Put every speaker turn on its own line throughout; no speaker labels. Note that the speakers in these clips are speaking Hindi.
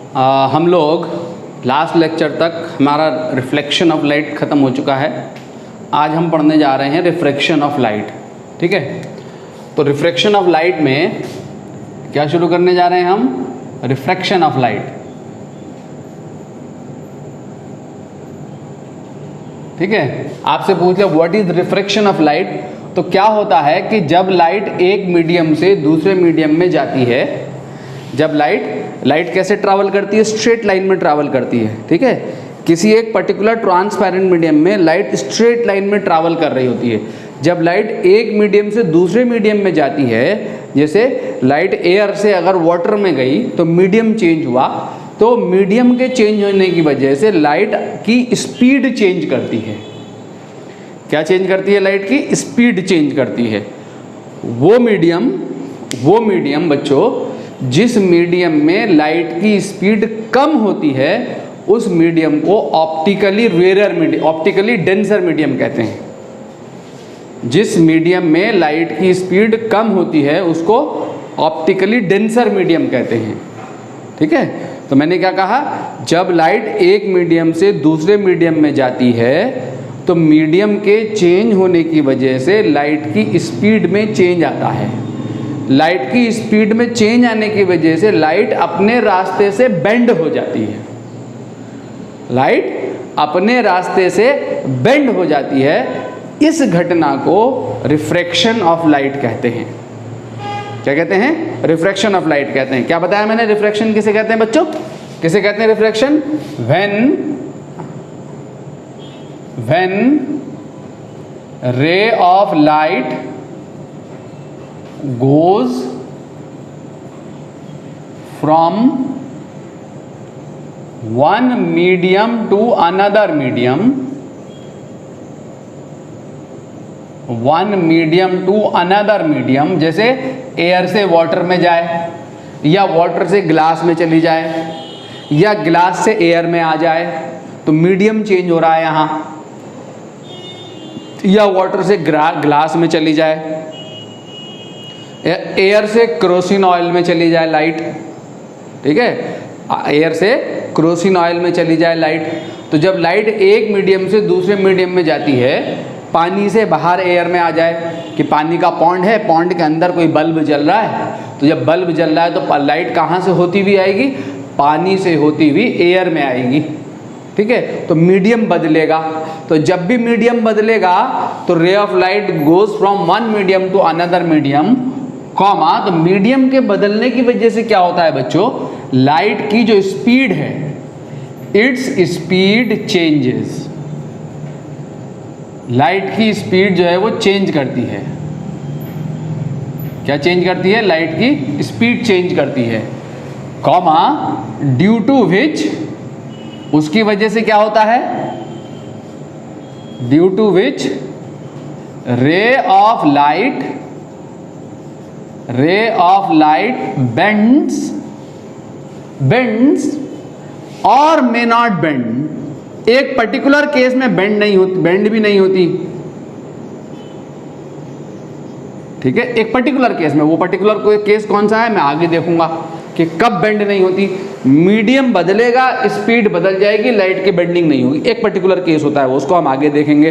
हम लोग लास्ट लेक्चर तक हमारा रिफ्लेक्शन ऑफ लाइट ख़त्म हो चुका है। आज हम पढ़ने जा रहे हैं रिफ्रैक्शन ऑफ लाइट। ठीक है, तो रिफ्रैक्शन ऑफ लाइट में क्या शुरू करने जा रहे हैं हम? Refraction of light. ठीक है, आपसे पूछ लिया what is refraction of light, तो क्या होता है कि जब लाइट एक मीडियम से दूसरे मीडियम में जाती है, जब लाइट कैसे ट्रैवल करती है? स्ट्रेट लाइन में ट्रैवल करती है। ठीक है, किसी एक पर्टिकुलर ट्रांसपेरेंट मीडियम में लाइट स्ट्रेट लाइन में ट्रैवल कर रही होती है। जब लाइट एक मीडियम से दूसरे मीडियम में जाती है, जैसे लाइट एयर से अगर वाटर में गई तो मीडियम चेंज हुआ, तो मीडियम के चेंज होने की वजह से लाइट की स्पीड चेंज करती है। क्या चेंज करती है? लाइट की स्पीड चेंज करती है। वो मीडियम बच्चों, जिस मीडियम में लाइट की स्पीड कम होती है उस मीडियम को ऑप्टिकली डेंसर मीडियम कहते हैं। जिस मीडियम में लाइट की स्पीड कम होती है उसको ऑप्टिकली डेंसर मीडियम कहते हैं। ठीक है, तो मैंने क्या कहा? जब लाइट एक मीडियम से दूसरे मीडियम में जाती है तो मीडियम के चेंज होने की वजह से लाइट की स्पीड में चेंज आता है। लाइट की स्पीड में चेंज आने की वजह से लाइट अपने रास्ते से बेंड हो जाती है। लाइट अपने रास्ते से बेंड हो जाती है। इस घटना को रिफ्रैक्शन ऑफ लाइट कहते हैं। क्या कहते हैं? रिफ्रैक्शन ऑफ लाइट कहते हैं। क्या बताया मैंने? रिफ्रैक्शन किसे कहते हैं बच्चों? किसे कहते हैं refraction? When ray of light goes from one medium to another medium, जैसे एयर से वाटर में जाए, या वाटर से ग्लास में चली जाए, या ग्लास से एयर में आ जाए, तो मीडियम चेंज हो रहा है यहाँ। या वाटर से ग्लास में चली जाए, एयर से केरोसिन ऑयल में चली जाए लाइट। ठीक है, एयर से केरोसिन ऑयल में चली जाए लाइट। तो जब लाइट एक मीडियम से दूसरे मीडियम में जाती है, पानी से बाहर एयर में आ जाए, कि पानी का पॉन्ड है, पॉन्ड के अंदर कोई बल्ब जल रहा है, तो जब बल्ब जल रहा है तो लाइट कहाँ से होती हुई आएगी? पानी से होती हुई एयर में आएगी। ठीक है, तो मीडियम बदलेगा। तो जब भी मीडियम बदलेगा तो ray of light goes from one medium to another medium, तो मीडियम के बदलने की वजह से क्या होता है बच्चों? लाइट की जो स्पीड है, इट्स स्पीड चेंजेस। लाइट की स्पीड जो है वो चेंज करती है। क्या चेंज करती है? लाइट की स्पीड चेंज करती है, ड्यू टू विच, उसकी वजह से क्या होता है? ड्यू टू विच रे ऑफ लाइट बेंड्स और मे नॉट बेंड। एक पर्टिकुलर केस में बेंड भी नहीं होती। ठीक है, एक पर्टिकुलर केस में, वो पर्टिकुलर कोई केस कौन सा है मैं आगे देखूंगा कि कब बेंड नहीं होती। मीडियम बदलेगा, स्पीड बदल जाएगी, लाइट की बेंडिंग नहीं होगी। एक पर्टिकुलर केस होता है वो, उसको हम आगे देखेंगे।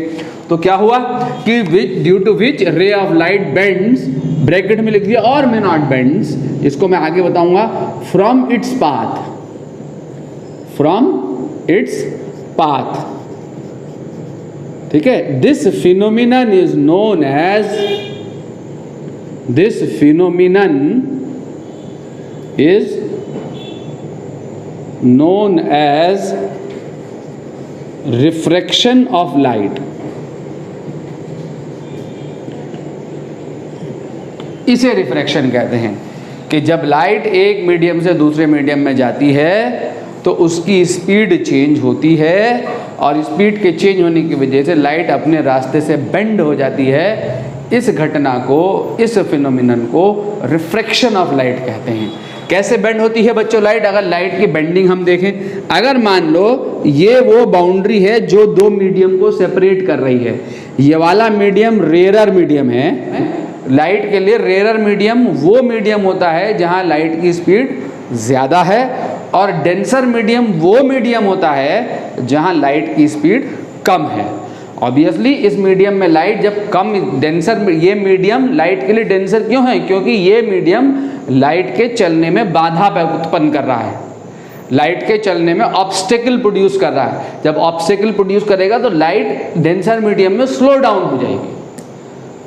तो क्या हुआ कि ड्यू टू विच रे ऑफ लाइट बेंड्स, ब्रैकेट में लिख दिया, और मे नॉट बेंड्स, इसको मैं आगे बताऊंगा, फ्रॉम इट्स पाथ। ठीक है, this phenomenon is known as refraction of light. इसे रिफ्रैक्शन कहते हैं कि जब लाइट एक मीडियम से दूसरे मीडियम में जाती है तो उसकी स्पीड चेंज होती है, और स्पीड के चेंज होने की वजह से लाइट अपने रास्ते से बेंड हो जाती है। इस घटना को, इस फिनोमिनन को रिफ्रैक्शन ऑफ लाइट कहते हैं। कैसे बेंड होती है बच्चों लाइट? अगर लाइट की बेंडिंग हम देखें, अगर मान लो ये वो बाउंड्री है जो दो मीडियम को सेपरेट कर रही है, ये वाला मीडियम रेयर मीडियम है। लाइट के लिए रेयर मीडियम वो मीडियम होता है जहां लाइट की स्पीड ज़्यादा है और डेंसर मीडियम वो मीडियम होता है जहां लाइट की स्पीड कम है। ऑब्वियसली इस मीडियम में लाइट जब कम, डेंसर, ये मीडियम लाइट के लिए डेंसर क्यों है? क्योंकि ये मीडियम लाइट के चलने में बाधा उत्पन्न कर रहा है, लाइट के चलने में ऑब्स्टेकल प्रोड्यूस कर रहा है। जब ऑब्स्टेकल प्रोड्यूस करेगा तो लाइट डेंसर मीडियम में स्लो डाउन हो जाएगी,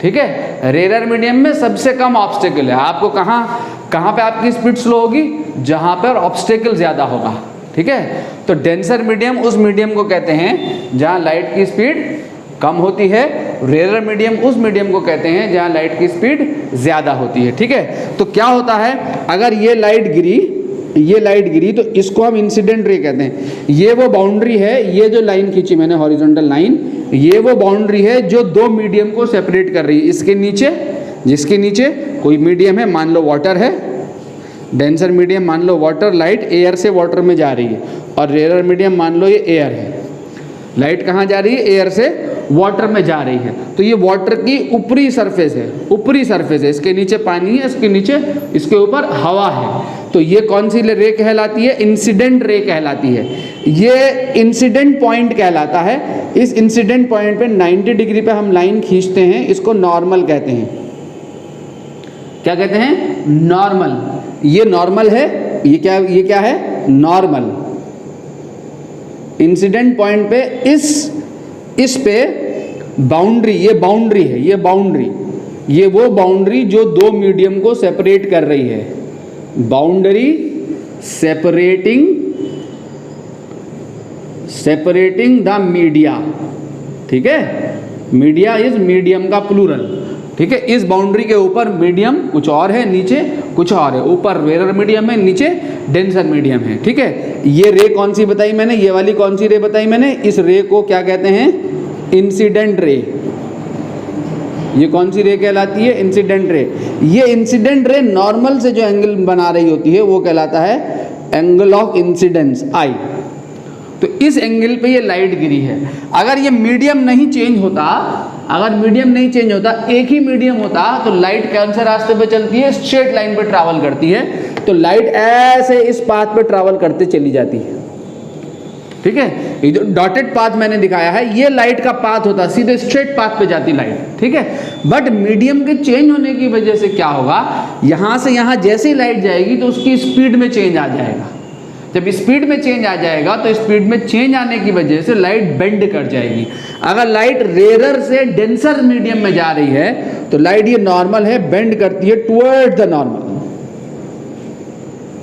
ठीक है। रेयर मीडियम में सबसे कम ऑब्स्टेकल है। आपको कहाँ पे आपकी स्पीड स्लो होगी? जहाँ पर ऑब्स्टेकल ज़्यादा होगा, ठीक है। तो डेंसर मीडियम उस मीडियम को कहते हैं जहाँ लाइट की स्पीड कम होती है, रेयर मीडियम उस मीडियम को कहते हैं जहाँ लाइट की स्पीड ज़्यादा होती है, ठीक है। तो क्या होता है, अगर ये लाइट गिरी तो इसको हम इंसिडेंट रे कहते हैं। ये वो बाउंड्री है, ये जो लाइन खींची मैंने हॉरिजॉन्टल लाइन, ये वो बाउंड्री है जो दो मीडियम को सेपरेट कर रही है। इसके नीचे, जिसके नीचे कोई मीडियम है, मान लो वाटर है, डेंसर मीडियम मान लो वाटर, लाइट एयर से वाटर में जा रही है, और रेयर मीडियम मान लो ये एयर है। लाइट कहाँ जा रही है? एयर से वाटर में जा रही है। तो ये वाटर की ऊपरी सरफेस है, इसके नीचे पानी है, इसके नीचे, इसके ऊपर हवा है। तो ये कौन सी रे कहलाती है? इंसिडेंट रे कहलाती है। ये इंसिडेंट पॉइंट कहलाता है। इस इंसिडेंट पॉइंट पे 90 डिग्री पे हम लाइन खींचते हैं, इसको नॉर्मल कहते हैं। क्या कहते हैं? नॉर्मल। ये नॉर्मल है, ये क्या है? नॉर्मल। इंसिडेंट पॉइंट पे इस पे बाउंड्री, ये बाउंड्री है, ये वो बाउंड्री जो दो मीडियम को सेपरेट कर रही है। बाउंड्री सेपरेटिंग द मीडिया, ठीक है। मीडिया इज मीडियम का प्लूरल, ठीक है। इस बाउंड्री के ऊपर मीडियम कुछ और है, नीचे कुछ और है। ऊपर रेयर मीडियम है, नीचे डेंसर मीडियम है, ठीक है। ये रे कौन सी बताई मैंने? ये वाली कौन सी रे बताई मैंने? इस रे को क्या कहते हैं? Incident ray. ये कौन सी रे कहलाती है? Incident ray. ये इंसिडेंट रे नॉर्मल से जो एंगल बना रही होती है वो कहलाता है एंगल ऑफ इंसिडेंस, आई। तो इस एंगल पे ये लाइट गिरी है। अगर ये मीडियम नहीं चेंज होता, एक ही मीडियम होता, तो लाइट कौन से रास्ते पे चलती है? स्ट्रेट लाइन पे ट्रैवल करती है। तो लाइट ऐसे इस पाथ पे ट्रैवल करते चली जाती है, ठीक है। ये जो डॉटेड पाथ मैंने दिखाया है, ये लाइट का पाथ होता है, सीधे स्ट्रेट पाथ पे जाती लाइट, ठीक है। बट मीडियम के चेंज होने की वजह से क्या होगा, यहां से यहां जैसे ही लाइट जाएगी तो उसकी स्पीड में चेंज आ जाएगा। जब स्पीड में चेंज आ जाएगा तो स्पीड में चेंज आने की वजह से लाइट बेंड कर जाएगी। अगर लाइट रेयर से डेंसर मीडियम में जा रही है तो लाइट ये नॉर्मल है, बेंड करती है टुवर्ड द नॉर्मल,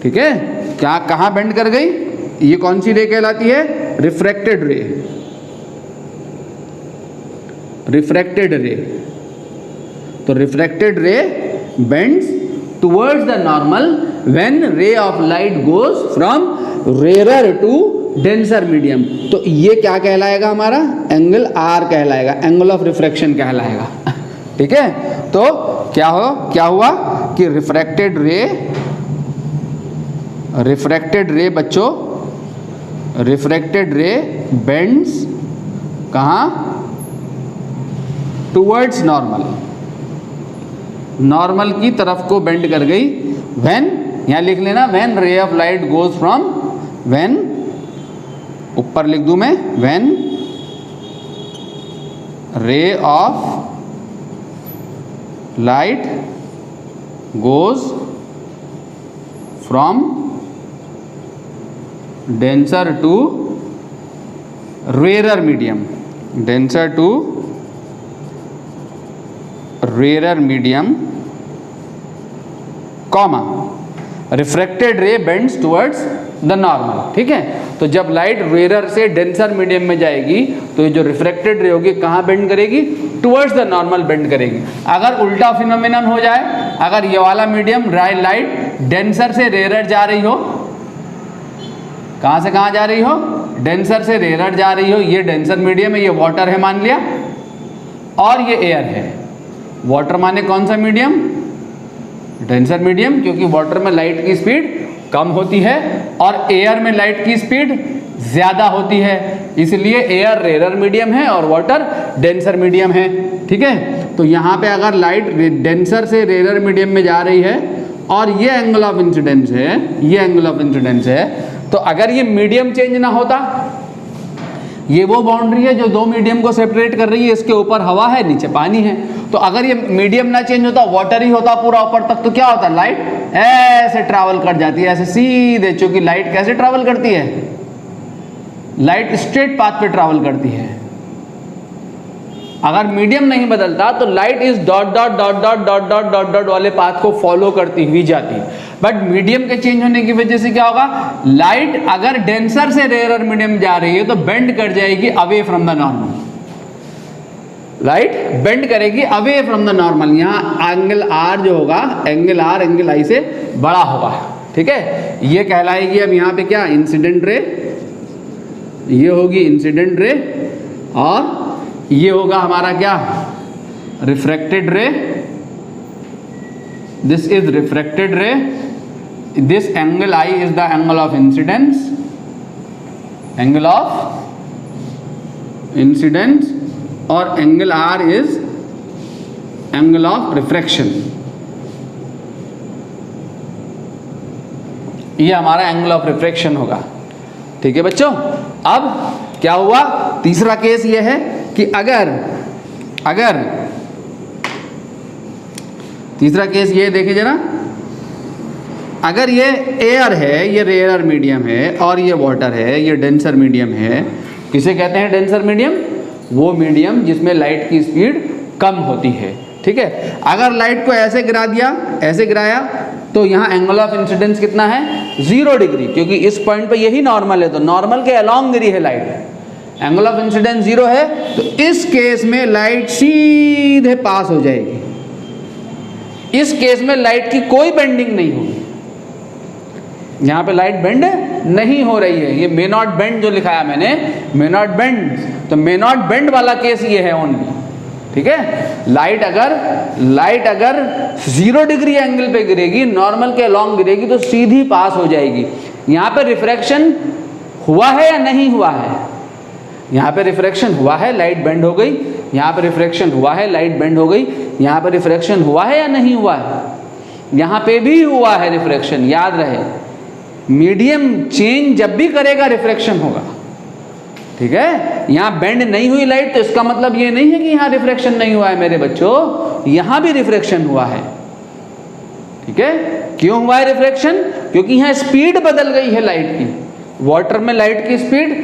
ठीक है। क्या, कहां बेंड कर गई? ये कौन सी रे कहलाती है? रिफ्रैक्टेड रे। तो refracted ray bends towards the normal when ray of light goes from rarer to denser medium। तो ये क्या कहलाएगा? हमारा एंगल R कहलाएगा, एंगल ऑफ रिफ्रैक्शन कहलाएगा, ठीक है। तो क्या हुआ कि रिफ्रैक्टेड रे बच्चों, रिफ्रैक्टेड रे बेंड्स कहाँ? टुवर्ड्स नॉर्मल की तरफ को बेंड कर गई। व्हेन, यहां लिख लेना, when ray of light goes from, when, ऊपर लिख दूं मैं, when ray of light goes from denser to rare medium, denser to rare medium, comma, refracted ray bends towards the normal, ठीक है। तो जब लाइट रेयर से डेंसर मीडियम में जाएगी तो ये जो रिफ्रैक्टेड रे होगी कहाँ बेंड करेगी? टुवर्ड्स द नॉर्मल बेंड करेगी। अगर उल्टा फिनोमिनन हो जाए, अगर ये वाला मीडियम लाइट डेंसर से रेयर जा रही हो, कहाँ से कहाँ जा रही हो? डेंसर से रेयर जा रही हो, ये डेंसर मीडियम है, ये वाटर है मान लिया, और ये एयर है। वाटर माने कौन सा मीडियम? डेंसर मीडियम, क्योंकि वाटर में लाइट की स्पीड कम होती है और एयर में लाइट की स्पीड ज़्यादा होती है, इसलिए एयर रेयर मीडियम है और वाटर डेंसर मीडियम है, ठीक है। तो यहाँ पे अगर लाइट डेंसर से रेयर मीडियम में जा रही है और ये एंगल ऑफ इंसिडेंस है, ये एंगल ऑफ इंसिडेंस है, तो अगर ये मीडियम चेंज ना होता, ये वो बाउंड्री है जो दो मीडियम को सेपरेट कर रही है, इसके ऊपर हवा है, नीचे पानी है, तो अगर ये मीडियम ना चेंज होता, वाटर ही होता पूरा ऊपर तक, तो क्या होता, लाइट ऐसे ट्रैवल कर जाती है, ऐसे सीधे, क्योंकि लाइट कैसे ट्रैवल करती है, लाइट स्ट्रेट पाथ पे ट्रैवल करती है। अगर मीडियम नहीं बदलता तो लाइट इस dot dot dot dot dot dot dot dot वाले पाथ को फॉलो करती हुई जाती, बट मीडियम के चेंज होने की वजह से क्या होगा, लाइट अगर डेंसर से रेयर मीडियम जा रही है तो बेंड कर जाएगी away from the normal, light bend करेगी अवे फ्रॉम द नॉर्मल। यहाँ एंगल आर जो होगा, एंगल आर एंगल आई से बड़ा होगा, ठीक है, ये कहलाएगी अब यहाँ पे क्या, इंसिडेंट रे, ये होगी इंसिडेंट रे, और ये होगा हमारा क्या, refracted ray, this is refracted ray, this angle I is the angle of incidence, angle of incidence, और angle R is angle of refraction, ये हमारा एंगल ऑफ रिफ्रैक्शन होगा, ठीक है बच्चों। अब क्या हुआ, तीसरा केस ये है कि अगर तीसरा केस ये देखें जरा, अगर ये एयर है, ये रेयर मीडियम है, और ये वाटर है, ये डेंसर मीडियम है, किसे कहते हैं डेंसर मीडियम, वो मीडियम जिसमें लाइट की स्पीड कम होती है, ठीक है। अगर लाइट को ऐसे गिरा दिया, ऐसे गिराया, तो यहाँ एंगल ऑफ इंसिडेंस कितना है, 0 डिग्री, क्योंकि इस पॉइंट पे यही नॉर्मल है, तो नॉर्मल के अलॉन्ग गिरी है लाइट, एंगल ऑफ इंसिडेंस 0 है, तो इस केस में लाइट सीधे पास हो जाएगी, इस केस में लाइट की कोई बेंडिंग नहीं होगी, यहाँ पे लाइट बेंड नहीं हो रही है, ये मे नॉट बेंड जो लिखाया मैंने, मे नॉट बेंड, तो मे नॉट बेंड वाला केस ये है ओनली, ठीक है। लाइट अगर 0 डिग्री एंगल पे गिरेगी, नॉर्मल के अलॉन्ग गिरेगी, तो सीधी पास हो जाएगी। यहाँ पे रिफ्रैक्शन हुआ है या नहीं हुआ है, यहाँ पे रिफ्रैक्शन हुआ है, लाइट बेंड हो गई, यहाँ पे रिफ्रैक्शन हुआ है, लाइट बेंड हो गई, यहाँ पे रिफ्रैक्शन हुआ है या नहीं हुआ है, यहाँ पे भी हुआ है रिफ्रैक्शन, याद रहे, मीडियम चेंज जब भी करेगा रिफ्रैक्शन होगा, ठीक है। यहाँ बेंड नहीं हुई लाइट, तो इसका मतलब ये नहीं है कि यहाँ रिफ्रैक्शन नहीं हुआ है मेरे बच्चों, यहाँ भी रिफ्रैक्शन हुआ है, ठीक है। क्यों हुआ है रिफ्रैक्शन, क्योंकि यहाँ स्पीड बदल गई है लाइट की, वाटर में लाइट की स्पीड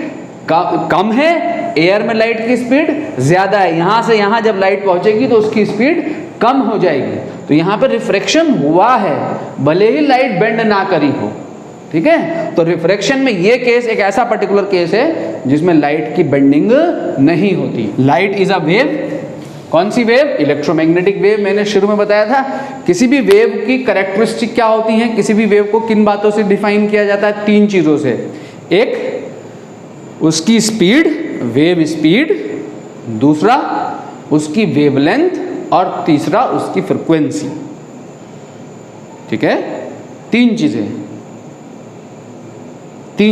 कम है, एयर में लाइट की स्पीड ज्यादा है, यहां से यहां जब लाइट पहुंचेगी तो उसकी स्पीड कम हो जाएगी, तो यहां पर रिफ्रैक्शन हुआ है, भले ही लाइट बेंड ना करी हो, ठीक है। तो रिफ्रैक्शन में ये केस एक ऐसा पर्टिकुलर केस है जिसमें लाइट की बेंडिंग नहीं होती। लाइट इज अ वेव, कौन सी वेव, इलेक्ट्रोमैग्नेटिक वेव। मैंने शुरू में बताया था किसी भी वेव की कैरेक्टरिस्टिक क्या होती हैं, किसी भी वेव को किन बातों से डिफाइन किया जाता है, 3 चीजों से, एक उसकी स्पीड, वेव स्पीड, दूसरा उसकी वेवलेंथ, और तीसरा उसकी फ्रीक्वेंसी, ठीक है। 3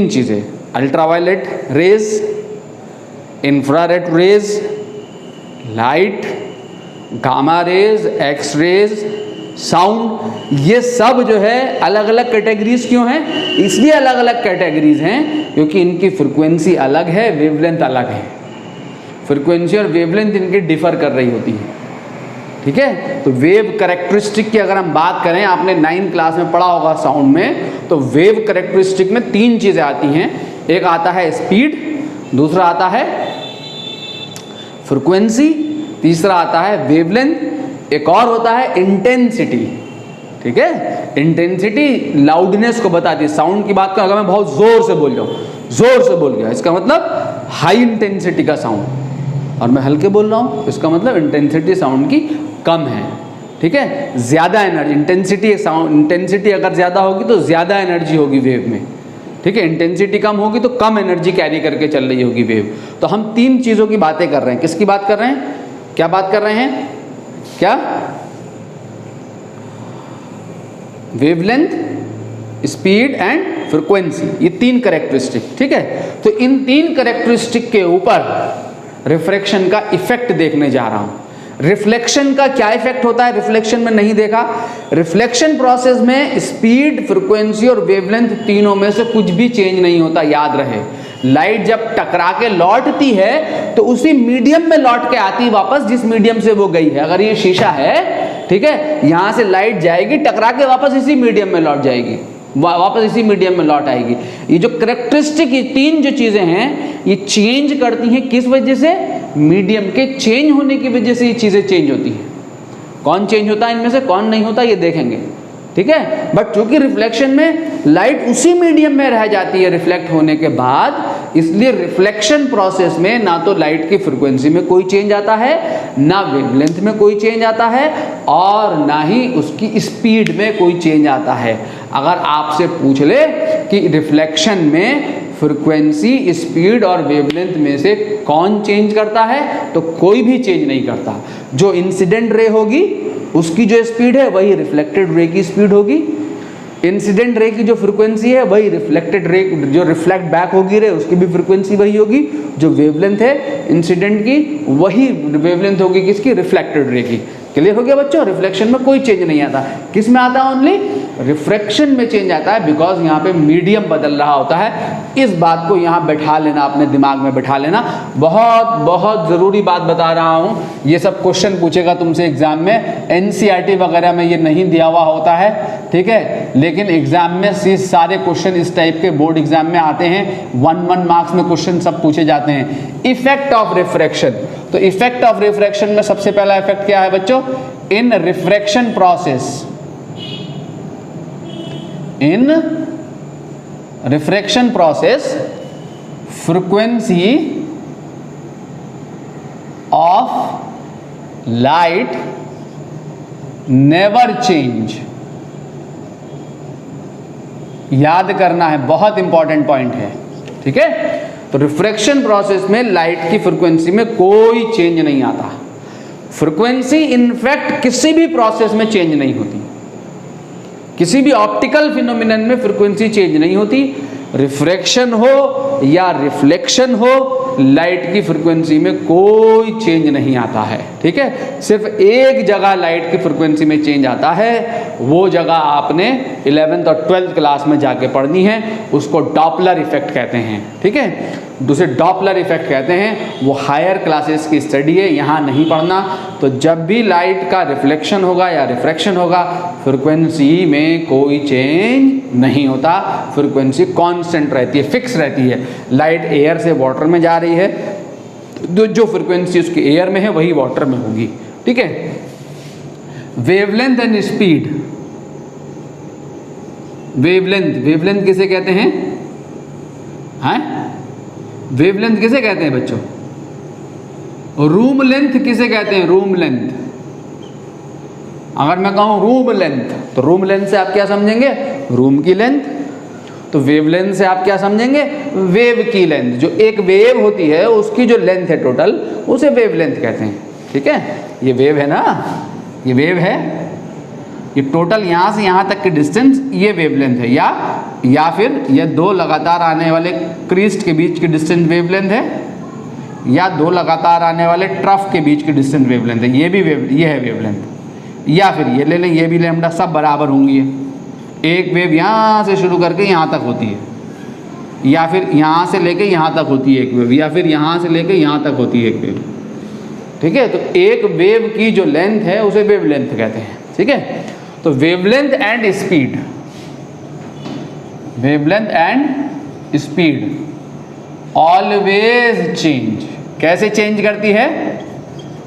चीजें, ultraviolet rays, infrared rays, light, gamma rays, X rays, sound, ये सब जो है अलग अलग कैटेगरीज क्यों हैं, इसलिए अलग अलग कैटेगरीज हैं क्योंकि इनकी फ्रीक्वेंसी अलग है, वेवलेंथ अलग है, फ्रीक्वेंसी और वेवलेंथ इनकी डिफर कर रही होती है, ठीक है। तो वेव कैरेक्टरिस्टिक की अगर हम बात करें, आपने 9th क्लास में पढ़ा होगा साउंड में, तो वेव कैरेक्टरिस्टिक में 3 चीजें आती हैं, एक आता है स्पीड, दूसरा आता है फ्रीक्वेंसी, तीसरा आता है वेवलेंथ, एक और होता है इंटेंसिटी, ठीक है। इंटेंसिटी लाउडनेस को बताती है, साउंड की बात करूं, अगर मैं बहुत जोर से बोल जाऊं, जोर से बोल गया, इसका मतलब हाई इंटेंसिटी का साउंड, और मैं हल्के बोल रहा हूं, इसका मतलब इंटेंसिटी साउंड की कम है, ठीक है। ज्यादा एनर्जी, इंटेंसिटी अगर ज्यादा होगी तो ज्यादा एनर्जी होगी वेव में, ठीक है। इंटेंसिटी कम होगी तो कम एनर्जी कैरी करके चल रही होगी वेव। तो हम 3 चीजों की बातें कर रहे हैं, किसकी बात कर रहे हैं, क्या बात कर रहे हैं, क्या, वेवलेंथ, स्पीड एंड फ्रीक्वेंसी, ये 3 कैरेक्टरिस्टिक, ठीक है। तो इन 3 कैरेक्टरिस्टिक के ऊपर रिफ्रैक्शन का इफेक्ट देखने जा रहा हूं। रिफ्लेक्शन का क्या इफेक्ट होता है, रिफ्लेक्शन में नहीं देखा। रिफ्लेक्शन प्रोसेस में स्पीड, फ्रीक्वेंसी और वेवलेंथ तीनों में से कुछ भी चेंज नहीं होता, याद रहे। लाइट जब टकरा के लौटती है तो उसी मीडियम में लौट के आती है वापस जिस मीडियम से वो गई है। अगर ये शीशा है, ठीक है, यहां से लाइट जाएगी, टकरा के वापस इसी मीडियम में लौट जाएगी, वापस इसी मीडियम में लौट आएगी। ये जो करेक्टरिस्टिक, ये तीन जो चीजें हैं, ये चेंज करती हैं किस वजह से? मीडियम के चेंज होने की वजह से ये चीजें चेंज होती हैं। कौन चेंज होता है इनमें से, कौन नहीं होता, ये देखेंगे, ठीक है। बट चूंकि रिफ्लेक्शन में लाइट उसी मीडियम में रह जाती है रिफ्लेक्ट होने के बाद, इसलिए रिफ्लेक्शन प्रोसेस में ना तो लाइट की फ्रीक्वेंसी में कोई चेंज आता है, ना वेवलेंथ में कोई चेंज आता है, और ना ही उसकी स्पीड में कोई चेंज आता है। अगर आपसे पूछ ले कि रिफ्लेक्शन में फ्रीक्वेंसी, स्पीड और वेवलेंथ में से कौन चेंज करता है, तो कोई भी चेंज नहीं करता। जो इंसिडेंट रे होगी उसकी जो स्पीड है वही रिफ्लेक्टेड रे की स्पीड होगी, इंसिडेंट रे की जो फ्रीक्वेंसी है वही रिफ्लेक्टेड रे, जो रिफ्लेक्ट बैक होगी रे, उसकी भी फ्रीक्वेंसी वही होगी। जो वेवलेंथ है इंसिडेंट की, वही वेवलेंथ होगी किसकी? रिफ्लेक्टेड रे की। क्लियर हो गया बच्चों? रिफ्लेक्शन में कोई चेंज नहीं आता। किस में आता है? ओनली रिफ्रैक्शन में चेंज आता है, बिकॉज यहाँ पे मीडियम बदल रहा होता है। इस बात को यहाँ बैठा लेना, अपने दिमाग में बैठा लेना। बहुत बहुत ज़रूरी बात बता रहा हूँ। ये सब क्वेश्चन पूछेगा तुमसे एग्जाम में, एनसीईआरटी वगैरह में ये नहीं दिया हुआ होता है, ठीक है, लेकिन एग्जाम में सारे क्वेश्चन इस टाइप के बोर्ड एग्जाम में आते हैं। 1 मार्क्स में क्वेश्चन सब पूछे जाते हैं। इफेक्ट ऑफ रिफ्रैक्शन, तो इफेक्ट ऑफ रिफ्रैक्शन में सबसे पहला इफेक्ट क्या है बच्चों? In refraction process, in refraction process frequency of light never change. याद करना है, बहुत इंपॉर्टेंट पॉइंट है, ठीक है। तो रिफ्रैक्शन प्रोसेस में लाइट की फ्रीक्वेंसी में कोई चेंज नहीं आता। फ्रीक्वेंसी इनफैक्ट किसी भी प्रोसेस में चेंज नहीं होती, किसी भी ऑप्टिकल फिनोमिनन में फ्रीक्वेंसी चेंज नहीं होती। रिफ्रैक्शन हो या रिफ्लेक्शन हो, लाइट की फ्रीक्वेंसी में कोई चेंज नहीं आता है, ठीक है। सिर्फ एक जगह लाइट की फ्रीक्वेंसी में चेंज आता है, वो जगह आपने 11th और 12th क्लास में जाके पढ़नी है, उसको डॉपलर इफेक्ट कहते हैं, ठीक है। दूसरे डॉपलर इफेक्ट कहते हैं, वो हायर क्लासेस की स्टडी है, यहाँ नहीं पढ़ना। तो जब भी लाइट का रिफ्लेक्शन होगा या रिफ्रैक्शन होगा, फ्रीक्वेंसी में कोई चेंज नहीं होता, फ्रीक्वेंसी कांस्टेंट रहती है, फिक्स रहती है। लाइट एयर से वाटर में जा रही है, जो फ्रीक्वेंसी उसकी एयर में है वही वाटर में होगी, ठीक है। वेवलेंथ एंड स्पीड, वेवलेंथ किसे कहते हैं? वेवलेंथ किसे कहते हैं बच्चों? रूम लेंथ किसे कहते हैं? Room length. अगर मैं कहूं रूम लेंथ, तो रूम लेंथ से आप क्या समझेंगे? रूम की लेंथ। तो वेवलेंथ से आप क्या समझेंगे? वेव की लेंथ। जो एक वेव होती है उसकी जो लेंथ है टोटल, उसे वेवलेंथ कहते हैं, ठीक है। ये वेव है ना, ये वेव है, ये टोटल यहाँ से यहाँ तक की डिस्टेंस, ये वेवलेंथ है। या फिर ये दो लगातार आने वाले क्रीस्ट के बीच की डिस्टेंस वेवलेंथ है, या दो लगातार आने वाले ट्रफ के बीच की डिस्टेंस वेवलेंथ है, ये भी ये है वेवलेंथ। या फिर ये ले लें, ये भी लैम्डा, सब बराबर होंगी। एक वेव यहाँ से शुरू करके यहाँ तक होती है, या फिर यहाँ से लेके यहाँ तक होती है एक वेव, या फिर यहाँ से लेके यहाँ तक होती है एक वेव, ठीक है। तो एक वेव की जो लेंथ है उसे वेवलेंथ कहते हैं, ठीक है। तो wavelength and speed, wavelength and speed always change. कैसे चेंज करती है?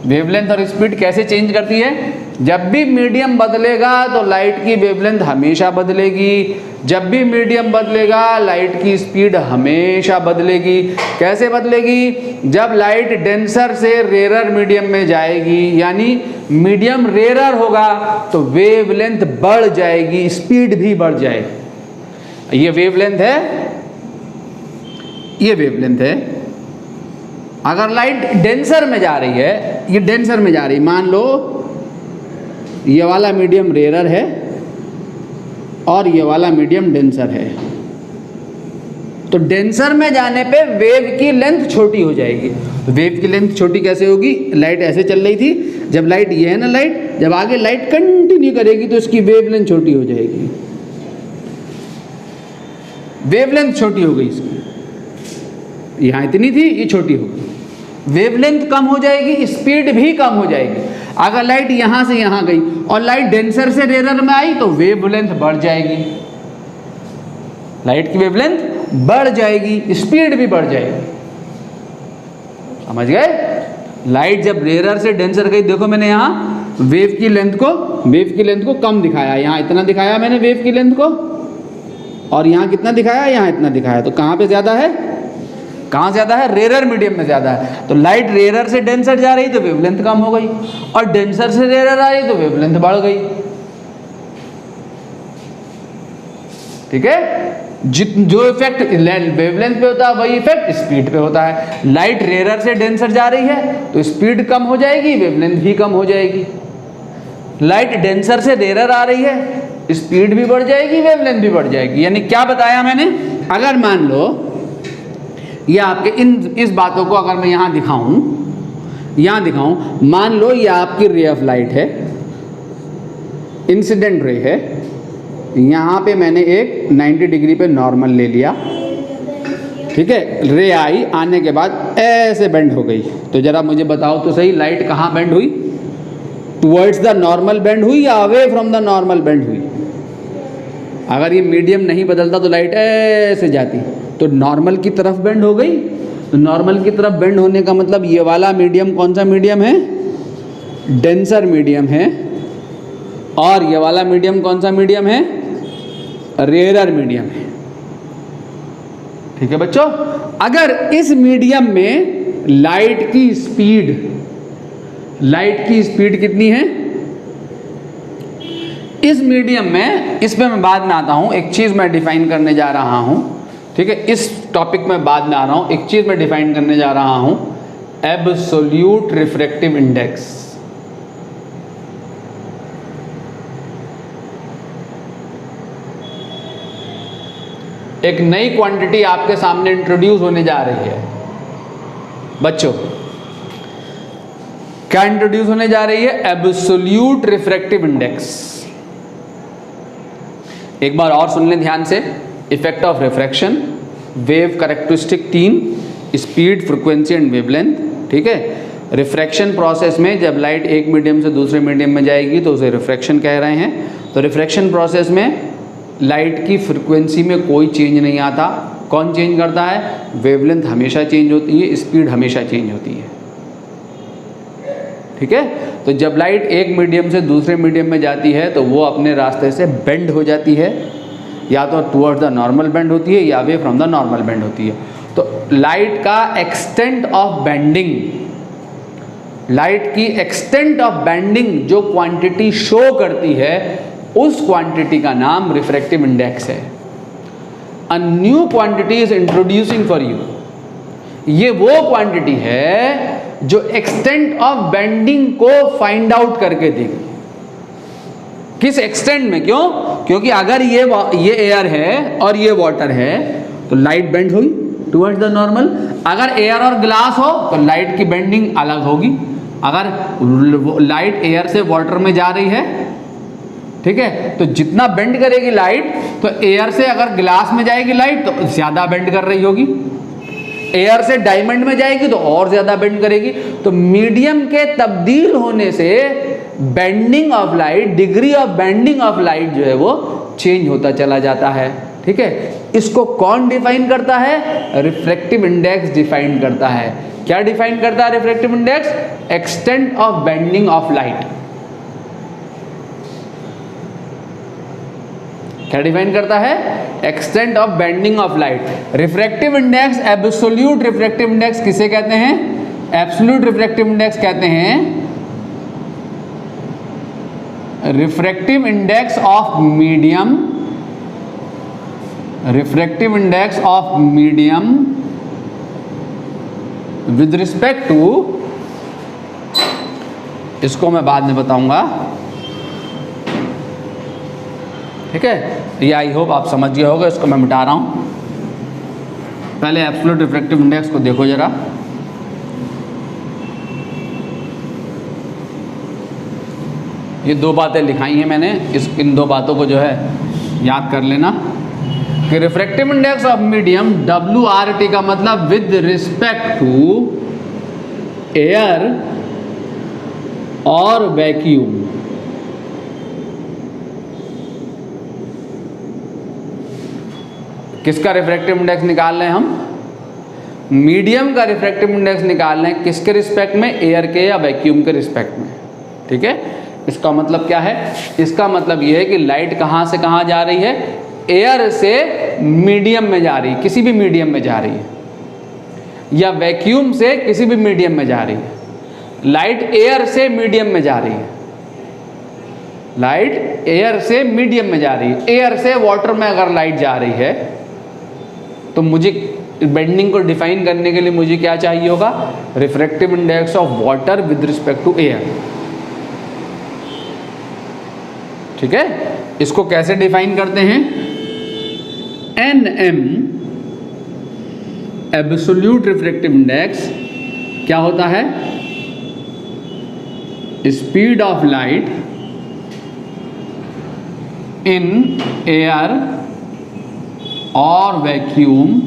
वेवलेंथ और स्पीड कैसे चेंज करती है? जब भी मीडियम बदलेगा तो लाइट की वेवलेंथ हमेशा बदलेगी, जब भी मीडियम बदलेगा लाइट की स्पीड हमेशा बदलेगी। कैसे बदलेगी? जब लाइट डेंसर से रेरर मीडियम में जाएगी, यानी मीडियम रेरर होगा, तो वेवलेंथ बढ़ जाएगी, स्पीड भी बढ़ जाएगी। ये वेवलेंथ है, ये वेवलेंथ है। अगर लाइट डेंसर में जा रही है, ये डेंसर में जा रही है, मान लो ये वाला मीडियम रेरर है और ये वाला मीडियम डेंसर है, तो डेंसर में जाने पे वेव की लेंथ छोटी हो जाएगी। तो वेव की लेंथ छोटी कैसे होगी? लाइट ऐसे चल रही थी, जब लाइट ये है ना लाइट, जब आगे लाइट कंटिन्यू करेगी तो इसकी वेव लेंथ छोटी हो जाएगी, वेव लेंथ छोटी हो गई इसकी, यहाँ इतनी थी ये छोटी हो गई, वेव लेंथ कम हो जाएगी, स्पीड भी कम हो जाएगी। अगर लाइट यहाँ से यहाँ गई और लाइट डेंसर से रेयर में आई तो वेव लेंथ बढ़ जाएगी, लाइट की वेव लेंथ बढ़ जाएगी, स्पीड भी बढ़ जाएगी। समझ गए? लाइट जब रेयर से डेंसर गई, देखो मैंने यहाँ वेव की लेंथ को कम दिखाया, यहाँ इतना दिखाया मैंने वेव की लेंथ को, और यहाँ कितना दिखाया? यहाँ इतना दिखाया। तो कहाँ पे ज्यादा है? कहाँ ज्यादा है? रेयर मीडियम में ज्यादा है। तो लाइट रेयर से डेंसर जा रही तो वेवलेंथ कम हो गई, और डेंसर से रेयर आ रही तो वेवलेंथ बढ़ गई। ठीक है? जो इफेक्ट वेवलेंथ पे होता है वही इफेक्ट स्पीड पे होता है। लाइट रेयर से डेंसर जा रही है तो स्पीड कम हो जाएगी, वेवलेंथ भी कम हो जाएगी। लाइट डेंसर से रेयर आ रही है, स्पीड भी बढ़ जाएगी, वेवलेंथ भी बढ़ जाएगी। यानी क्या बताया मैंने? अगर मान लो ये आपके इस बातों को अगर मैं यहाँ दिखाऊं, मान लो ये आपकी रे ऑफ लाइट है, इंसिडेंट रे है, यहाँ पे मैंने एक 90 डिग्री पे नॉर्मल ले लिया, ठीक है, रे आई, आने के बाद ऐसे बेंड हो गई। तो जरा मुझे बताओ तो सही, लाइट कहाँ बेंड हुई? टुवर्ड्स द नॉर्मल बेंड हुई या away from the normal bend हुई? अगर ये मीडियम नहीं बदलता तो लाइट ऐसे जाती, तो नॉर्मल की तरफ बेंड हो गई। तो नॉर्मल की तरफ बेंड होने का मतलब ये वाला मीडियम कौन सा मीडियम है? डेंसर मीडियम है। और ये वाला मीडियम कौन सा मीडियम है? रेयर मीडियम है। ठीक है बच्चों? अगर इस मीडियम में लाइट की स्पीड कितनी है? इस मीडियम में, इसमें मैं बाद में आता हूं, एक चीज मैं डिफाइन करने जा रहा हूं। ठीक है, इस टॉपिक में बाद में आ रहा हूं, एक चीज मैं डिफाइन करने जा रहा हूं, एब्सोल्यूट रिफ्रैक्टिव इंडेक्स। एक नई क्वांटिटी आपके सामने इंट्रोड्यूस होने जा रही है बच्चों। क्या इंट्रोड्यूस होने जा रही है? Absolute refractive index. एक बार और सुन लें ध्यान से। Effect of refraction, wave characteristic 3, speed, frequency and wavelength. ठीक है, रिफ्रैक्शन प्रोसेस में जब लाइट एक मीडियम से दूसरे मीडियम में जाएगी तो उसे रिफ्रैक्शन कह रहे हैं। तो रिफ्रैक्शन प्रोसेस में लाइट की फ्रीक्वेंसी में कोई चेंज नहीं आता। कौन चेंज करता है? वेवलेंथ हमेशा चेंज होती है, स्पीड हमेशा चेंज होती है। ठीक है, तो जब लाइट एक मीडियम से दूसरे मीडियम में जाती है तो वो अपने रास्ते से बेंड हो जाती है, या तो टुवर्ड्स द नॉर्मल बेंड होती है या away from the normal bend होती है। तो लाइट का एक्सटेंट ऑफ बेंडिंग, लाइट की एक्सटेंट ऑफ बेंडिंग जो क्वांटिटी शो करती है, उस क्वांटिटी का नाम रिफ्रैक्टिव इंडेक्स है। A new quantity is introducing for you. ये वो क्वांटिटी है जो एक्सटेंट ऑफ बेंडिंग को फाइंड आउट करके देगी। किस एक्सटेंट में? क्यों? क्योंकि अगर ये एयर है और ये वाटर है तो लाइट बेंड हुई टुवर्ड्स द नॉर्मल। अगर एयर और ग्लास हो तो लाइट की बेंडिंग अलग होगी। अगर लाइट एयर से वाटर में जा रही है, ठीक है, तो जितना बेंड करेगी लाइट, तो एयर से अगर ग्लास में जाएगी लाइट तो ज्यादा बेंड कर रही होगी, एयर से डायमंड में जाएगी तो और ज्यादा बेंड करेगी। तो मीडियम के तब्दील होने से bending of light, degree of bending of light जो है वो चेंज होता चला जाता है। ठीक है, इसको कौन डिफाइन करता है? रिफ्रैक्टिव इंडेक्स डिफाइन करता है। क्या डिफाइन करता है refractive index? Extent of bending of light. क्या डिफाइन करता है? Extent of bending of light. Refractive index, absolute refractive index किसे कहते हैं? एब्सोल्यूट रिफ्रैक्टिव इंडेक्स कहते हैं refractive index of medium, refractive index of medium with respect to, इसको मैं बाद में बताऊंगा। ठीक है, ये आई होप आप समझ गए होगे, इसको मैं मिटा रहा हूं। पहले एब्सोल्यूट रिफ्रैक्टिव इंडेक्स को देखो जरा। ये दो बातें लिखाई हैं मैंने, इन दो बातों को जो है याद कर लेना कि refractive index of medium WRT का मतलब विद रिस्पेक्ट टू एयर और वैक्यूम। किसका रिफ्रैक्टिव इंडेक्स निकाल रहे हैं हम? मीडियम का रिफ्रैक्टिव इंडेक्स निकाल रहे हैं किसके रिस्पेक्ट में? एयर के या वैक्यूम के रिस्पेक्ट में। ठीक है, इसका मतलब क्या है? इसका मतलब यह है कि लाइट कहां से कहां जा रही है? एयर से मीडियम में जा रही है, किसी भी मीडियम में जा रही है, या वैक्यूम से किसी भी मीडियम में जा रही है। लाइट एयर से मीडियम में जा रही है, लाइट एयर से मीडियम में जा रही है। एयर से वाटर में अगर लाइट जा रही है तो मुझे बेंडिंग को डिफाइन करने के लिए मुझे क्या चाहिए होगा? Refractive index of water with respect to air. ठीक है, इसको कैसे डिफाइन करते हैं? NM एब्सोल्यूट रिफ्रैक्टिव इंडेक्स क्या होता है? Speed of light in air और vacuum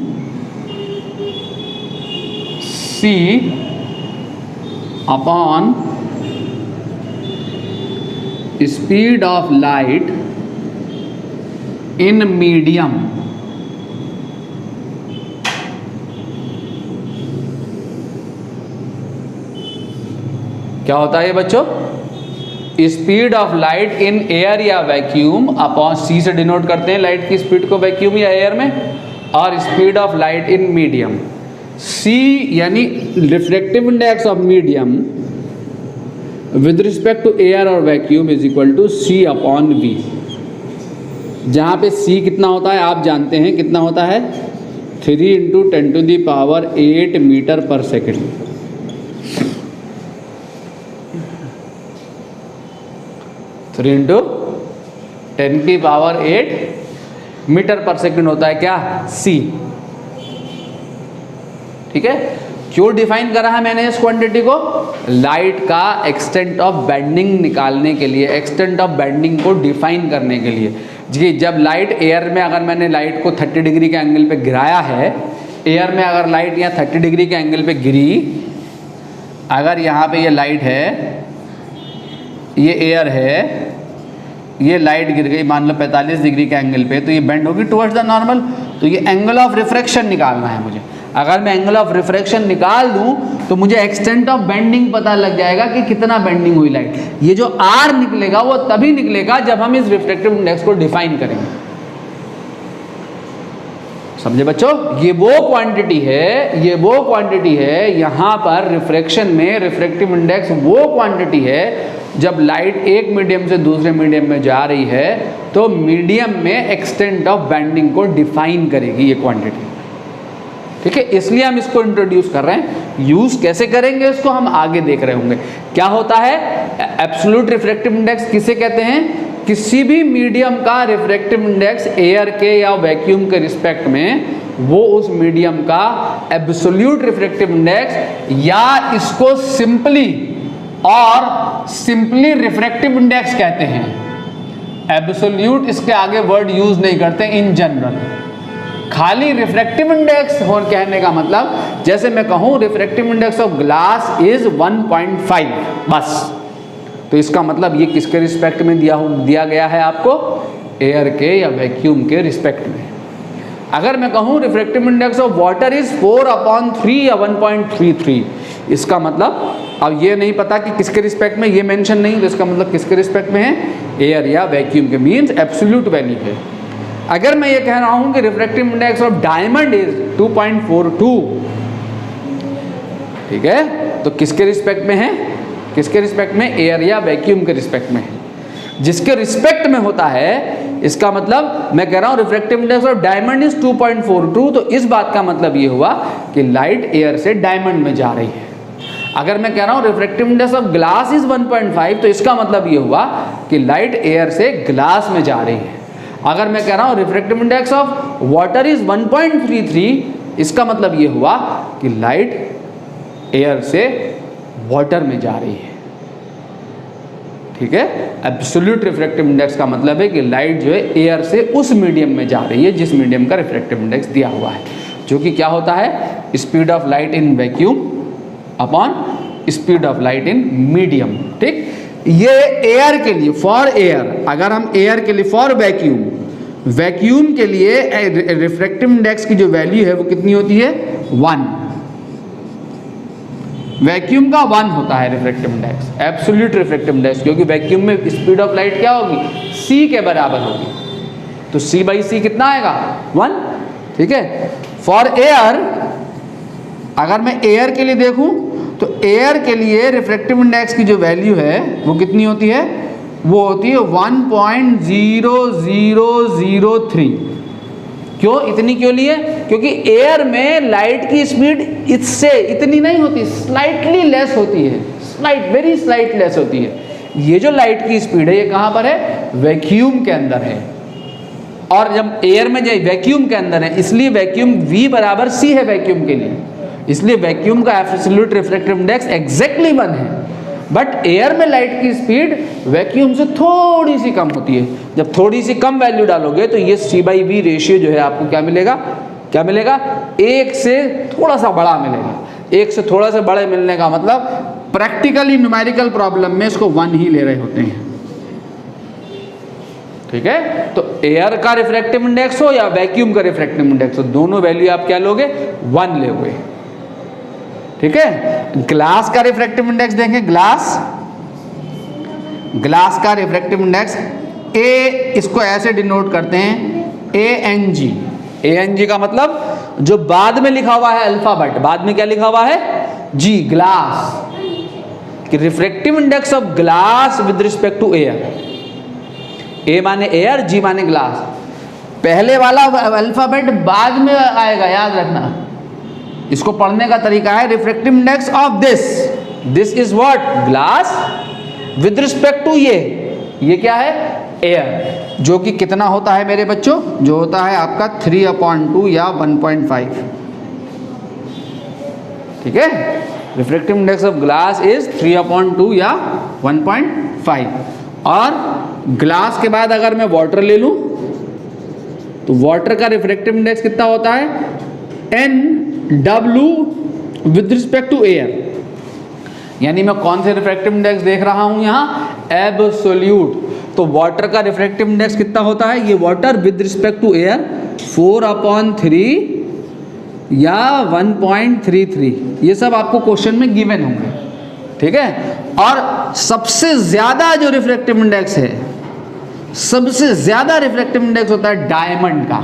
C upon speed of light in medium. क्या होता है ये बच्चों? Speed of light in air या वैक्यूम अपॉन C से डिनोट करते हैं लाइट की स्पीड को वैक्यूम या एयर में, और speed of light in medium. C यानी refractive index of medium with respect to air और vacuum is equal to C upon V। जहाँ पे C कितना होता है आप जानते हैं, कितना होता है? 3 × 10⁸ मीटर पर सेकेंड। 3 × 10⁸ मीटर पर सेकेंड होता है क्या? C। ठीक है, क्यों डिफाइन करा है मैंने इस क्वांटिटी को? लाइट का एक्सटेंट ऑफ बेंडिंग निकालने के लिए, एक्सटेंट ऑफ बेंडिंग को डिफाइन करने के लिए। जी, जब लाइट एयर में, अगर मैंने लाइट को 30 डिग्री के एंगल पे गिराया है, एयर में अगर लाइट यहाँ 30 डिग्री के एंगल पे गिरी, अगर यहाँ पे ये लाइट है, ये एयर है, ये लाइट गिर गई मान लो 45 डिग्री के एंगल पे, तो ये बेंड होगी टुवर्ड्स द नॉर्मल। तो ये एंगल ऑफ रिफ्रैक्शन निकालना है मुझे। अगर मैं एंगल ऑफ रिफ्रैक्शन निकाल दूं तो मुझे एक्सटेंट ऑफ बेंडिंग पता लग जाएगा कि कितना बेंडिंग हुई लाइट। ये जो R निकलेगा वो तभी निकलेगा जब हम इस रिफ्रैक्टिव इंडेक्स को डिफाइन करेंगे। समझे बच्चों? ये वो क्वांटिटी है, ये वो क्वांटिटी है यहां पर रिफ्रैक्शन में रिफ्रैक्टिव इंडेक्स वो क्वांटिटी है जब लाइट एक मीडियम से दूसरे मीडियम में जा रही है तो मीडियम में एक्सटेंट ऑफ बेंडिंग को डिफाइन करेगी ये क्वांटिटी। ठीक है, इसलिए हम इसको इंट्रोड्यूस कर रहे हैं। यूज कैसे करेंगे इसको हम आगे देख रहे होंगे। क्या होता है एब्सोल्यूट रिफ्रैक्टिव इंडेक्स? किसे कहते हैं? किसी भी मीडियम का रिफ्रैक्टिव इंडेक्स एयर के या वैक्यूम के रिस्पेक्ट में, वो उस मीडियम का एब्सोल्यूट रिफ्रैक्टिव इंडेक्स, या इसको सिंपली रिफ्रैक्टिव इंडेक्स कहते हैं। एब्सोल्यूट इसके आगे वर्ड यूज नहीं करते इन जनरल। खाली रिफ्रैक्टिव इंडेक्स हो कहने का मतलब, जैसे मैं कहूं refractive index of glass is 1.5 बस, तो इसका मतलब ये किसके रिस्पेक्ट में दिया गया है आपको? एयर के या वैक्यूम के रिस्पेक्ट में। अगर मैं कहूं refractive index of water is 4/3 या 1.33, इसका मतलब अब ये नहीं पता कि किसके रिस्पेक्ट में, ये मेंशन नहीं, तो इसका मतलब किसके रिस्पेक्ट में है? एयर या वैक्यूम के, मींस एब्सोल्यूट वैल्यू है। अगर मैं ये कह रहा हूं कि refractive index of diamond is 2.42, ठीक है, तो किसके रिस्पेक्ट में है? किसके रिस्पेक्ट में? एयर या वैक्यूम के रिस्पेक्ट में है। जिसके रिस्पेक्ट में होता है, इसका मतलब मैं कह रहा हूं refractive index of diamond is 2.42, तो इस बात का मतलब ये हुआ कि लाइट एयर से डायमंड में जा रही है। अगर मैं कह रहा हूं refractive index of glass is 1.5, तो इसका मतलब ये हुआ कि लाइट एयर से ग्लास में जा रही है। अगर मैं कह रहा हूं refractive index of water is 1.33, इसका मतलब ये हुआ कि लाइट एयर से वाटर में जा रही है। ठीक है, एब्सोल्यूट रिफ्रैक्टिव इंडेक्स का मतलब है कि लाइट जो है एयर से उस मीडियम में जा रही है जिस मीडियम का रिफ्रैक्टिव इंडेक्स दिया हुआ है, जो कि क्या होता है, speed of light in vacuum upon speed of light in medium. ठीक, ये एयर के लिए, फॉर एयर, अगर हम एयर के लिए, फॉर वैक्यूम, वैक्यूम के लिए रिफ्रैक्टिव इंडेक्स की जो वैल्यू है वो कितनी होती है, 1। वैक्यूम का 1 होता है refractive index, absolute refractive index, क्योंकि वैक्यूम में स्पीड ऑफ लाइट क्या होगी, c के बराबर होगी, तो c/c कितना आएगा, 1। ठीक है, फॉर एयर, अगर मैं एयर के लिए देखूं तो एयर के लिए रिफ्रैक्टिव इंडेक्स की जो वैल्यू है वो कितनी होती है, वो होती है 1.0003। क्यों, इतनी क्यों लिए, क्योंकि एयर में लाइट की स्पीड इससे इतनी नहीं होती, स्लाइटली लेस होती है, वेरी स्लाइट लेस होती है। ये जो लाइट की स्पीड है ये कहाँ पर है, वैक्यूम के अंदर है, और जब एयर में जाए वैक्यूम के अंदर है, इसलिए वैक्यूम V बराबर C है वैक्यूम के लिए, इसलिए वैक्यूम का एब्सोल्यूट रिफ्रैक्टिव इंडेक्स एग्जैक्टली 1 है। बट एयर में लाइट की स्पीड वैक्यूम से थोड़ी सी कम होती है। जब थोड़ी सी कम वैल्यू डालोगे तो ये C/V रेशियो जो है आपको क्या मिलेगा, 1 से थोड़ा सा बड़ा मिलेगा। 1 से थोड़ा सा बड़े मिलने का मतलब प्रैक्टिकली न्यूमेरिकल प्रॉब्लम में इसको 1 ही ले रहे होते हैं। ठीक है, तो एयर का रिफ्रैक्टिव इंडेक्स हो या वैक्यूम का रिफ्रैक्टिव इंडेक्स हो, दोनों वैल्यू आप क्या लोगे, 1 लोगे। ठीक है, ग्लास का रिफ्रैक्टिव इंडेक्स देखें, ग्लास का रिफ्रैक्टिव इंडेक्स ए, इसको ऐसे डिनोट करते हैं ANG। ANG का मतलब जो बाद में लिखा हुआ है अल्फाबेट, बाद में क्या लिखा हुआ है, G, ग्लास, कि refractive index of glass with respect to air. A माने एयर, जी माने ग्लास। पहले वाला अल्फाबेट बाद में आएगा, याद रखना। इसको पढ़ने का तरीका है refractive index of this is what, glass with respect to ये क्या है, एयर, जो कि कितना होता है मेरे बच्चों, जो होता है आपका 3/2 या 1.5। ठीक है, refractive index of glass is 3/2 या 1.5। और ग्लास के बाद अगर मैं वाटर ले लूं तो वाटर का रिफ्रैक्टिव इंडेक्स कितना होता है, NW with respect to air. यानी मैं कौन से रिफ्रैक्टिव इंडेक्स देख रहा हूं यहाँ, एब्सोल्यूट। तो वाटर का रिफ्रैक्टिव इंडेक्स कितना होता है, ये water with respect to air 4/3 या 1.33। ये सब आपको क्वेश्चन में गिवन होंगे। ठीक है, और सबसे ज्यादा जो रिफ्रैक्टिव इंडेक्स है, सबसे ज्यादा रिफ्रैक्टिव इंडेक्स होता है डायमंड का।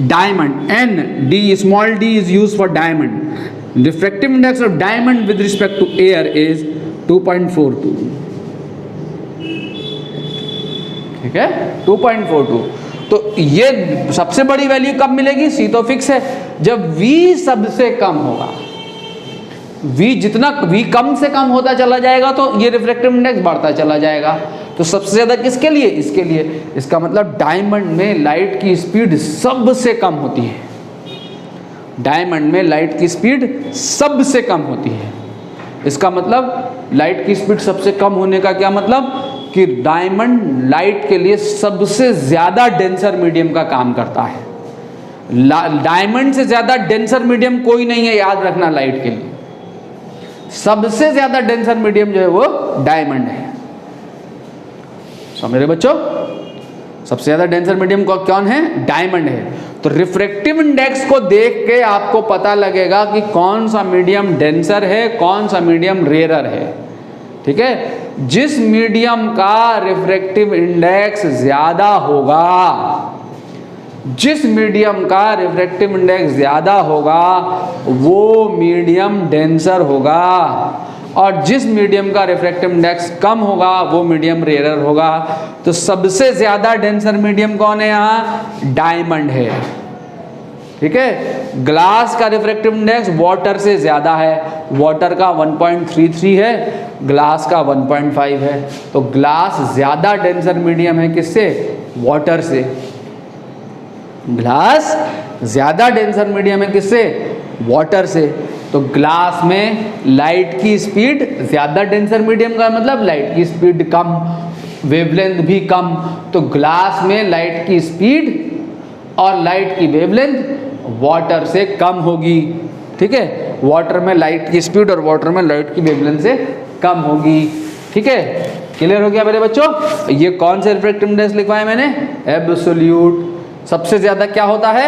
Diamond, ND, small d is use for diamond. Refractive index of diamond with respect to air is 2.42। ठीक है, 2.42। तो ये सबसे बड़ी वैल्यू कब मिलेगी, C तो फिक्स है, जब V सबसे कम होगा। जितना V कम से कम होता चला जाएगा तो ये रिफ्रैक्टिव इंडेक्स बढ़ता चला जाएगा। तो सबसे ज्यादा किसके लिए, इसके लिए। इसका मतलब डायमंड में लाइट की स्पीड सबसे कम होती है, डायमंड में लाइट की स्पीड सबसे कम होती है। इसका मतलब लाइट की स्पीड सबसे कम होने का क्या मतलब, कि डायमंड लाइट के लिए सबसे ज्यादा डेंसर मीडियम का काम करता है। डायमंड से ज्यादा डेंसर मीडियम कोई नहीं है, याद रखना। लाइट के लिए सबसे ज्यादा डेंसर मीडियम जो है वो डायमंड है। मेरे बच्चों, सबसे ज्यादा डेंसर मीडियम कौन है, डायमंड है। तो रिफ्रैक्टिव इंडेक्स को देख के आपको पता लगेगा कि कौन सा मीडियम डेंसर है, कौन सा मीडियम रेयर है। ठीक है, जिस मीडियम का रिफ्रैक्टिव इंडेक्स ज्यादा होगा, जिस मीडियम का रिफ्रैक्टिव इंडेक्स ज्यादा होगा वो मीडियम डेंसर होगा, और जिस मीडियम का रिफ्रैक्टिव इंडेक्स कम होगा वो मीडियम रेयर होगा। तो सबसे ज्यादा डेंसर मीडियम कौन है यहाँ, डायमंड है। ठीक है, ग्लास का रिफ्रैक्टिव इंडेक्स वाटर से ज्यादा है, वाटर का 1.33 है, ग्लास का 1.5 है। तो ग्लास ज्यादा डेंसर मीडियम है किससे, वाटर से। ग्लास ज़्यादा डेंसर मीडियम है किससे? वाटर से। तो ग्लास में लाइट की स्पीड ज़्यादा डेंसर मीडियम का मतलब लाइट की स्पीड कम, वेवलेंथ भी कम। तो ग्लास में लाइट की स्पीड और लाइट की वेवलेंथ वाटर से कम होगी। ठीक है, वाटर में लाइट की स्पीड और वाटर में लाइट की वेवलेंथ से कम होगी। ठीक है, क्लियर हो गया मेरे बच्चों? ये कौन से रिफ्रैक्टिव इंडेक्स लिखवाए मैंने? एब्सोल्यूट। सबसे ज़्यादा क्या होता है?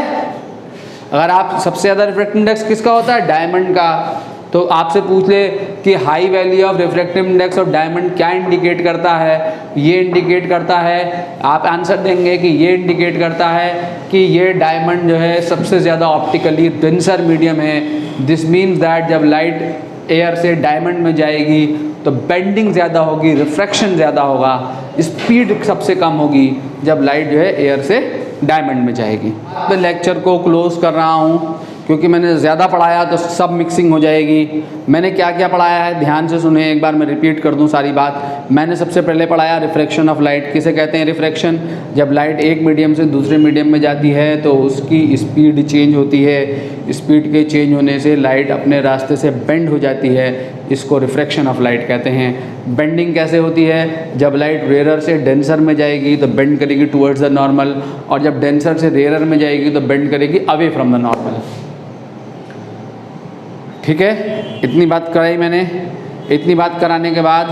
अगर आप सबसे ज़्यादा रिफ्रैक्टिव इंडेक्स किसका होता है? डायमंड का। तो आपसे पूछ ले कि high value of refractive index of diamond क्या इंडिकेट करता है? ये इंडिकेट करता है, आप आंसर देंगे कि ये इंडिकेट करता है कि ये डायमंड जो है सबसे ज़्यादा ऑप्टिकली डेंसर मीडियम है। दिस मीन्स दैट जब लाइट एयर से डायमंड में जाएगी तो बेंडिंग ज़्यादा होगी, रिफ्रैक्शन ज़्यादा होगा, स्पीड सबसे कम होगी जब लाइट जो है एयर से डायमंड में जाएगी। मैं लेक्चर को क्लोज कर रहा हूँ क्योंकि मैंने ज़्यादा पढ़ाया तो सब मिक्सिंग हो जाएगी। मैंने क्या क्या पढ़ाया है ध्यान से सुने, एक बार मैं रिपीट कर दूं सारी बात। मैंने सबसे पहले पढ़ाया रिफ्रैक्शन ऑफ लाइट। किसे कहते हैं रिफ्रैक्शन? जब लाइट एक मीडियम से दूसरे मीडियम में जाती है तो उसकी स्पीड चेंज होती है। स्पीड के चेंज होने से लाइट अपने रास्ते से बेंड हो जाती है, इसको रिफ्रैक्शन ऑफ लाइट कहते हैं। बेंडिंग कैसे होती है? जब लाइट रेयर से डेंसर में जाएगी तो बेंड करेगी टुवर्ड्स द नॉर्मल, और जब डेंसर से रेयर में जाएगी तो बेंड करेगी अवे फ्रॉम द नॉर्मल। ठीक है, इतनी बात कराई मैंने। इतनी बात कराने के बाद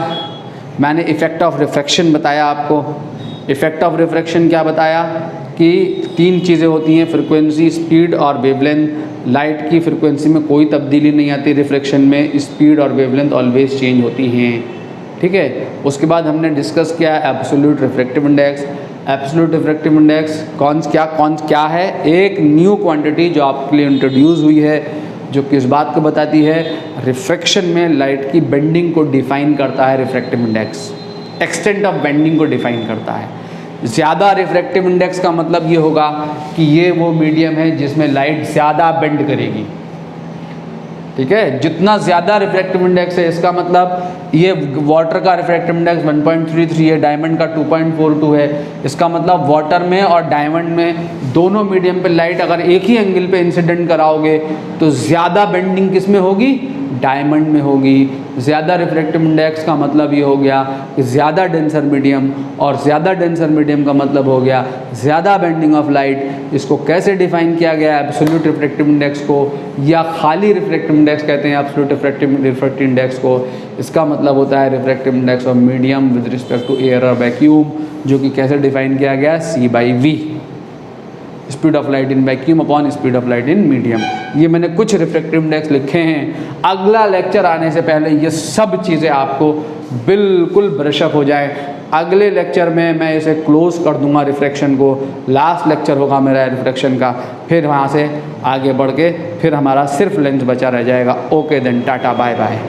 मैंने इफ़ेक्ट ऑफ रिफ्रैक्शन बताया आपको। इफ़ेक्ट ऑफ रिफ्रैक्शन क्या बताया कि तीन चीज़ें होती हैं, फ्रिक्वेंसी, स्पीड और वेवलेंथ। लाइट की फ्रिक्वेंसी में कोई तब्दीली नहीं आती, रिफ्रैक्शन में स्पीड और वेवलेंथ ऑलवेज चेंज होती हैं। ठीक है, उसके बाद हमने डिस्कस किया absolute refractive index. Absolute refractive index कौन क्या है? एक न्यू क्वांटिटी जो आपके लिए इंट्रोड्यूस हुई है, जो किस बात को बताती है? रिफ्रैक्शन में लाइट की बेंडिंग को डिफाइन करता है refractive index. Extent of bending को डिफाइन करता है। ज़्यादा रिफ्रैक्टिव इंडेक्स का मतलब ये होगा कि ये वो मीडियम है जिसमें लाइट ज़्यादा बेंड करेगी। ठीक है, जितना ज़्यादा रिफ्रैक्टिव इंडेक्स है इसका मतलब ये वाटर का रिफ्रैक्टिव इंडेक्स 1.33 है, डायमंड का 2.42 है। इसका मतलब वाटर में और डायमंड में दोनों मीडियम पे लाइट अगर एक ही एंगल पे इंसिडेंट कराओगे तो ज़्यादा बेंडिंग किस में होगी? डायमंड में होगी। ज़्यादा रिफ्रैक्टिव इंडेक्स का मतलब ये हो गया कि ज़्यादा डेंसर मीडियम, और ज़्यादा डेंसर मीडियम का मतलब हो गया ज़्यादा बेंडिंग ऑफ लाइट। इसको कैसे डिफाइन किया गया? एब्सोल्यूट रिफ्रैक्टिव इंडेक्स को, या खाली रिफ्रैक्टिव इंडेक्स कहते हैं एब्सोल्यूट रिफ्रैक्टिव इंडेक्स को। इसका मतलब होता है refractive index of medium with respect to air और वैक्यूम, जो कि कैसे डिफाइन किया गया? C/V, speed of light in vacuum upon speed of light in medium. ये मैंने कुछ रिफ्रैक्टिव इंडेक्स लिखे हैं। अगला लेक्चर आने से पहले ये सब चीज़ें आपको बिल्कुल ब्रशअप हो जाए। अगले लेक्चर में मैं इसे क्लोज कर दूंगा रिफ्रैक्शन को। लास्ट लेक्चर होगा मेरा रिफ्रैक्शन का, फिर वहाँ से आगे बढ़ के फिर हमारा सिर्फ लेंस बचा रह जाएगा। Okay then, tata bye bye.